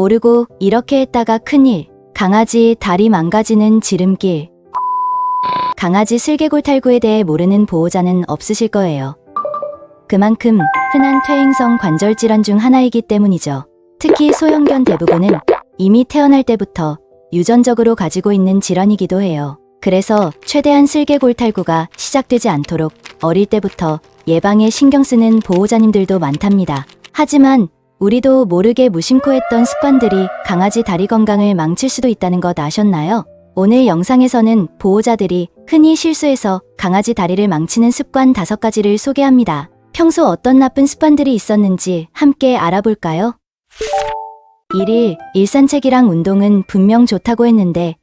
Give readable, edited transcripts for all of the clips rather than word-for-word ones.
모르고 이렇게 했다가 큰일. 강아지 다리 망가지는 지름길. 강아지 슬개골 탈구에 대해 모르는 보호자는 없으실 거예요. 그만큼 흔한 퇴행성 관절 질환 중 하나이기 때문이죠. 특히 소형견 대부분은 이미 태어날 때부터 유전적으로 가지고 있는 질환이기도 해요. 그래서 최대한 슬개골 탈구가 시작되지 않도록 어릴 때부터 예방에 신경 쓰는 보호자님들도 많답니다. 하지만 우리도 모르게 무심코 했던 습관들이 강아지 다리 건강을 망칠 수도 있다는 것 아셨나요? 오늘 영상에서는 보호자들이 흔히 실수해서 강아지 다리를 망치는 습관 5가지를 소개합니다. 평소 어떤 나쁜 습관들이 있었는지 함께 알아볼까요? 1일, 일산책이랑 운동은 분명 좋다고 했는데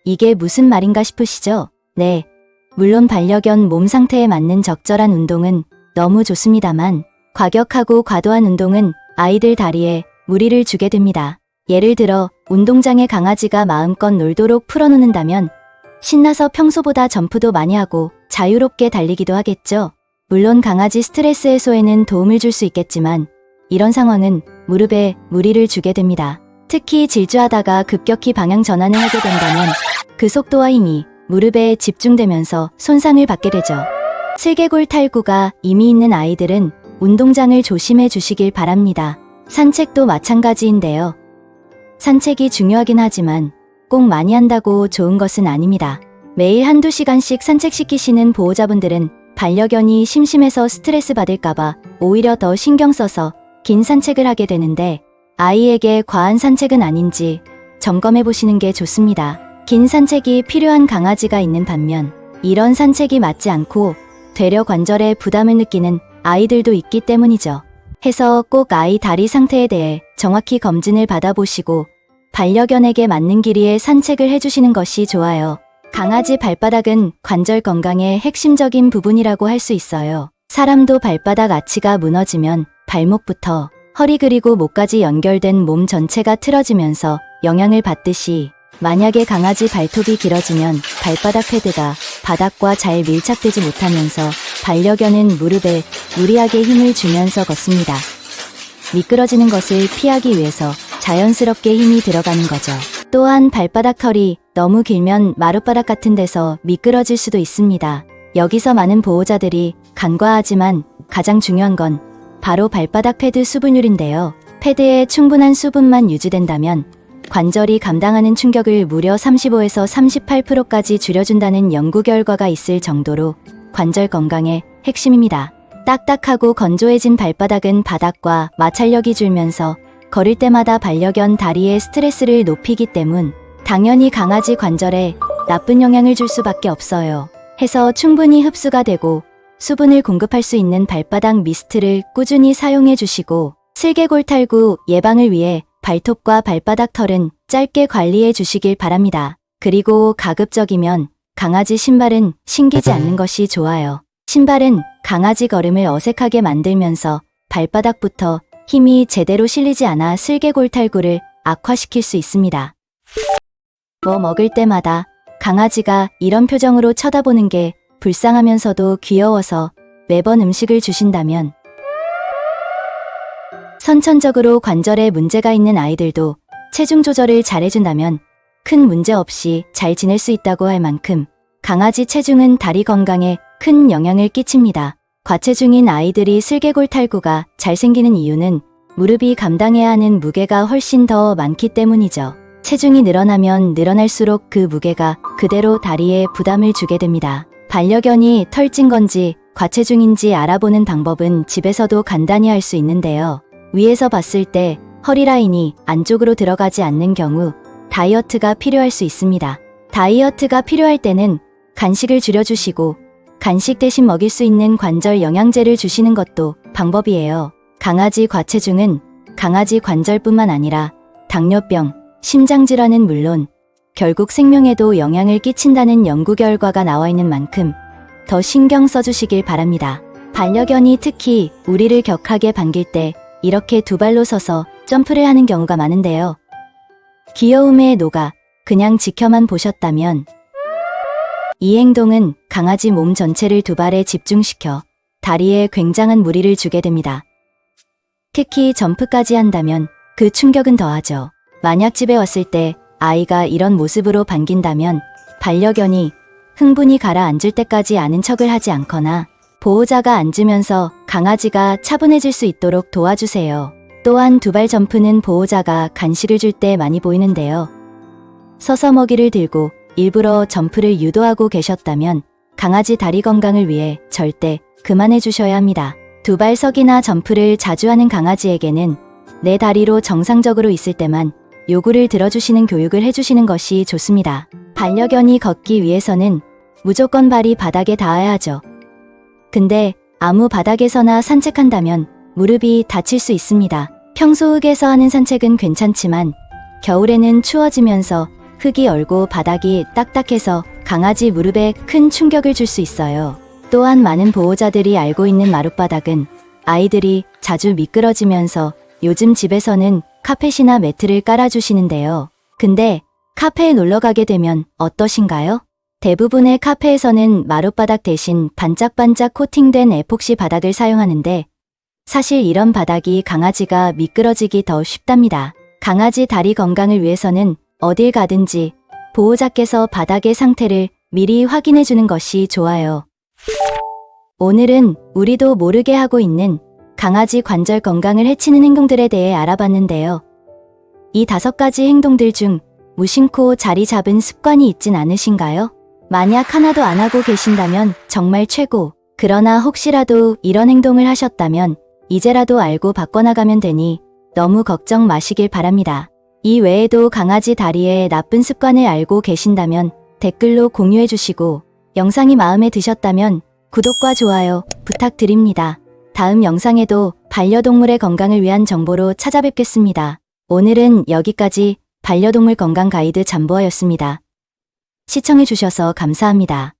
이게 무슨 말인가 싶으시죠? 네, 물론 반려견 몸 상태에 맞는 적절한 운동은 너무 좋습니다만 과격하고 과도한 운동은 아이들 다리에 무리를 주게 됩니다. 예를 들어 운동장에 강아지가 마음껏 놀도록 풀어놓는다면 신나서 평소보다 점프도 많이 하고 자유롭게 달리기도 하겠죠. 물론 강아지 스트레스 해소에는 도움을 줄 수 있겠지만 이런 상황은 무릎에 무리를 주게 됩니다. 특히 질주하다가 급격히 방향 전환을 하게 된다면 그 속도와 힘이 무릎에 집중되면서 손상을 받게 되죠. 슬개골 탈구가 이미 있는 아이들은 운동장을 조심해 주시길 바랍니다. 산책도 마찬가지인데요. 산책이 중요하긴 하지만 꼭 많이 한다고 좋은 것은 아닙니다. 매일 한두 시간씩 산책시키시는 보호자분들은 반려견이 심심해서 스트레스 받을까봐 오히려 더 신경 써서 긴 산책을 하게 되는데 아이에게 과한 산책은 아닌지 점검해 보시는 게 좋습니다. 긴 산책이 필요한 강아지가 있는 반면 이런 산책이 맞지 않고 되려 관절에 부담을 느끼는 아이들도 있기 때문이죠. 해서 꼭 아이 다리 상태에 대해 정확히 검진을 받아보시고 반려견에게 맞는 길이의 산책을 해주시는 것이 좋아요. 강아지 발바닥은 관절 건강의 핵심적인 부분이라고 할 수 있어요. 사람도 발바닥 아치가 무너지면 발목부터 허리 그리고 목까지 연결된 몸 전체가 틀어지면서 영향을 받듯이 만약에 강아지 발톱이 길어지면 발바닥 패드가 바닥과 잘 밀착되지 못하면서 반려견은 무릎에 무리하게 힘을 주면서 걷습니다. 미끄러지는 것을 피하기 위해서 자연스럽게 힘이 들어가는 거죠. 또한 발바닥 털이 너무 길면 마룻바닥 같은 데서 미끄러질 수도 있습니다. 여기서 많은 보호자들이 간과하지만 가장 중요한 건 바로 발바닥 패드 수분율인데요. 패드에 충분한 수분만 유지된다면 관절이 감당하는 충격을 무려 35에서 38%까지 줄여준다는 연구 결과가 있을 정도로 관절 건강의 핵심입니다. 딱딱하고 건조해진 발바닥은 바닥과 마찰력이 줄면서 걸을 때마다 반려견 다리에 스트레스를 높이기 때문 당연히 강아지 관절에 나쁜 영향을 줄 수밖에 없어요. 해서 충분히 흡수가 되고 수분을 공급할 수 있는 발바닥 미스트를 꾸준히 사용해 주시고 슬개골 탈구 예방을 위해 발톱과 발바닥 털은 짧게 관리해 주시길 바랍니다. 그리고 가급적이면 강아지 신발은 신기지 않는 것이 좋아요. 신발은 강아지 걸음을 어색하게 만들면서 발바닥부터 힘이 제대로 실리지 않아 슬개골 탈구를 악화시킬 수 있습니다. 뭐 먹을 때마다 강아지가 이런 표정으로 쳐다보는 게 불쌍하면서도 귀여워서 매번 음식을 주신다면 선천적으로 관절에 문제가 있는 아이들도 체중 조절을 잘해준다면 큰 문제 없이 잘 지낼 수 있다고 할 만큼 강아지 체중은 다리 건강에 큰 영향을 끼칩니다. 과체중인 아이들이 슬개골 탈구가 잘 생기는 이유는 무릎이 감당해야 하는 무게가 훨씬 더 많기 때문이죠. 체중이 늘어나면 늘어날수록 그 무게가 그대로 다리에 부담을 주게 됩니다. 반려견이 털찐 건지 과체중인지 알아보는 방법은 집에서도 간단히 할 수 있는데요. 위에서 봤을 때 허리 라인이 안쪽으로 들어가지 않는 경우 다이어트가 필요할 수 있습니다. 다이어트가 필요할 때는 간식을 줄여주시고 간식 대신 먹일 수 있는 관절 영양제를 주시는 것도 방법이에요. 강아지 과체중은 강아지 관절뿐만 아니라 당뇨병, 심장질환은 물론 결국 생명에도 영향을 끼친다는 연구 결과가 나와 있는 만큼 더 신경 써주시길 바랍니다. 반려견이 특히 우리를 격하게 반길 때 이렇게 두 발로 서서 점프를 하는 경우가 많은데요. 귀여움에 녹아 그냥 지켜만 보셨다면 이 행동은 강아지 몸 전체를 두 발에 집중시켜 다리에 굉장한 무리를 주게 됩니다. 특히 점프까지 한다면 그 충격은 더하죠. 만약 집에 왔을 때 아이가 이런 모습으로 반긴다면 반려견이 흥분이 가라앉을 때까지 아는 척을 하지 않거나 보호자가 앉으면서 강아지가 차분해질 수 있도록 도와주세요. 또한 두발 점프는 보호자가 간식을 줄 때 많이 보이는데요. 서서 먹이를 들고 일부러 점프를 유도하고 계셨다면 강아지 다리 건강을 위해 절대 그만해 주셔야 합니다. 두발석이나 점프를 자주 하는 강아지에게는 내 다리로 정상적으로 있을 때만 요구를 들어주시는 교육을 해주시는 것이 좋습니다. 반려견이 걷기 위해서는 무조건 발이 바닥에 닿아야 하죠. 근데 아무 바닥에서나 산책한다면 무릎이 다칠 수 있습니다. 평소 흙에서 하는 산책은 괜찮지만 겨울에는 추워지면서 흙이 얼고 바닥이 딱딱해서 강아지 무릎에 큰 충격을 줄 수 있어요. 또한 많은 보호자들이 알고 있는 마룻바닥은 아이들이 자주 미끄러지면서 요즘 집에서는 카펫이나 매트를 깔아주시는데요. 근데 카페에 놀러 가게 되면 어떠신가요? 대부분의 카페에서는 마룻바닥 대신 반짝반짝 코팅된 에폭시 바닥을 사용하는데 사실 이런 바닥이 강아지가 미끄러지기 더 쉽답니다. 강아지 다리 건강을 위해서는 어딜 가든지 보호자께서 바닥의 상태를 미리 확인해 주는 것이 좋아요. 오늘은 우리도 모르게 하고 있는 강아지 관절 건강을 해치는 행동들에 대해 알아봤는데요. 이 5가지 행동들 중 무심코 자리 잡은 습관이 있진 않으신가요? 만약 하나도 안 하고 계신다면 정말 최고. 그러나 혹시라도 이런 행동을 하셨다면 이제라도 알고 바꿔나가면 되니 너무 걱정 마시길 바랍니다. 이 외에도 강아지 다리의 나쁜 습관을 알고 계신다면 댓글로 공유해 주시고 영상이 마음에 드셨다면 구독과 좋아요 부탁드립니다. 다음 영상에도 반려동물의 건강을 위한 정보로 찾아뵙겠습니다. 오늘은 여기까지 반려동물 건강 가이드 잠보아였습니다. 시청해 주셔서 감사합니다.